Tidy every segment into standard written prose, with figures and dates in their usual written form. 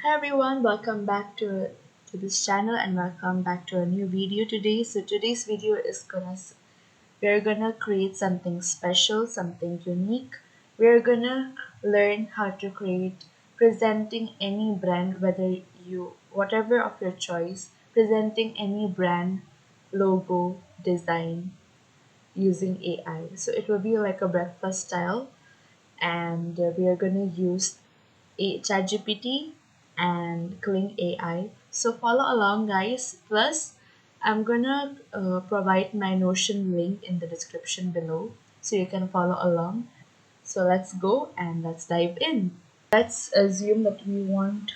Hi everyone, welcome back to this channel and welcome back to a new video today. So today's video is we're gonna create something special, something unique. We're gonna learn how to create presenting any brand, whatever of your choice, presenting any brand logo design using AI. So it will be like a breakfast style, and we are gonna use ChatGPT and Kling AI. So follow along, guys. Plus, I'm gonna provide my Notion link in the description below so you can follow along. So let's go and let's dive in. Let's assume that we want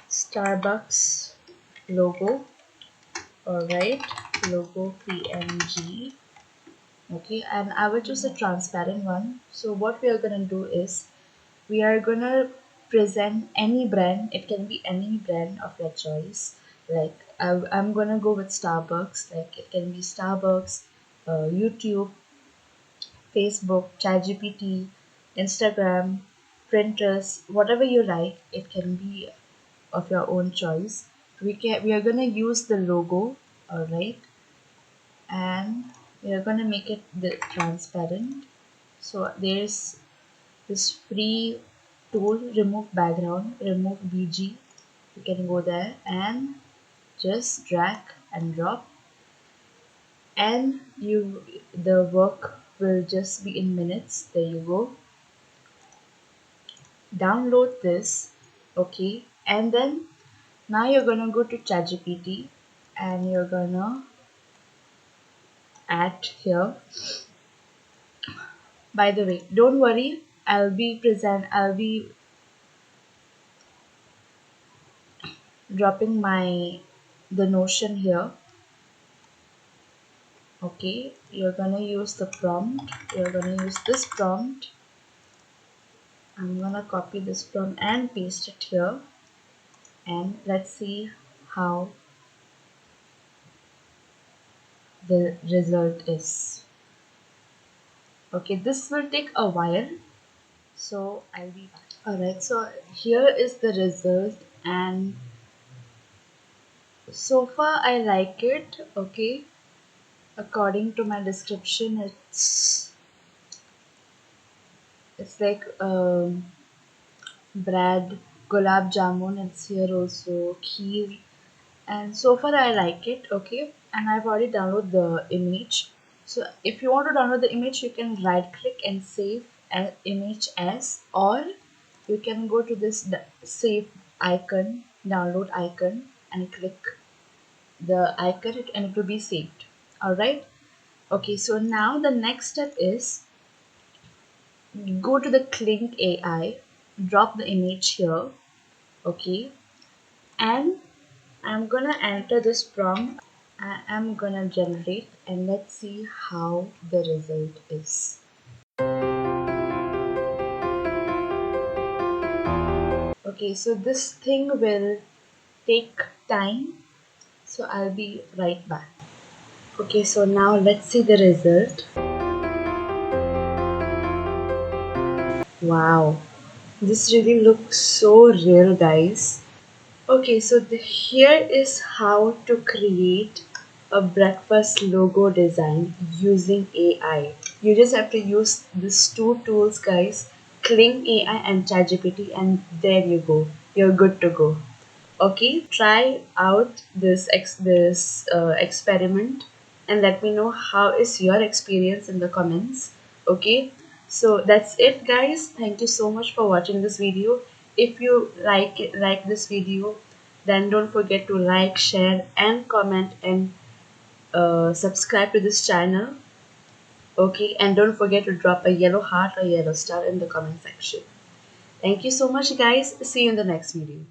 Starbucks logo. Alright, logo PNG. Okay, and I will choose a transparent one. So what we are gonna do is we are gonna present any brand. It can be any brand of your choice. Like I'm gonna go with Starbucks. Like it can be Starbucks, YouTube, Facebook, ChatGPT, Instagram, Pinterest, whatever you like. It can be of your own choice. We are gonna use the logo, all right, and we are gonna make it transparent. So there's this free tool, remove background, remove BG. You can go there and just drag and drop, and the work will just be in minutes. There you go. Download this, okay, and then now you're gonna go to ChatGPT and you're gonna add here. By the way, don't worry, I'll be dropping the Notion here. Okay, you're gonna use the prompt. You're gonna use this prompt. I'm gonna copy this prompt and paste it here, and let's see how the result is. Okay, this will take a while, so I'll be back. Alright, so here is the result, and so far I like it. Okay, according to my description, it's like bread, gulab jamun. It's here also, kheer, and so far I like it. Okay, and I've already downloaded the image. So if you want to download the image, you can right click and save an image as, or you can go to this save icon, download icon, and click the icon and it will be saved. All right. Okay, so now the next step is go to the Kling AI, drop the image here. Okay, and I'm gonna enter this prompt. I am gonna generate, and let's see how the result is. Okay, so this thing will take time, so I'll be right back. Okay, so now let's see the result. Wow, this really looks so real, guys. Okay, so here is how to create a breakfast logo design using AI. You just have to use these two tools, guys, Kling AI and ChatGPT, and there you go. You're good to go. Okay, try out this experiment and let me know how is your experience in the comments. Okay, so that's it, guys. Thank you so much for watching this video. If you like this video, then don't forget to like, share, and comment, and subscribe to this channel. Okay, and don't forget to drop a yellow heart or yellow star in the comment section. Thank you so much, guys. See you in the next video.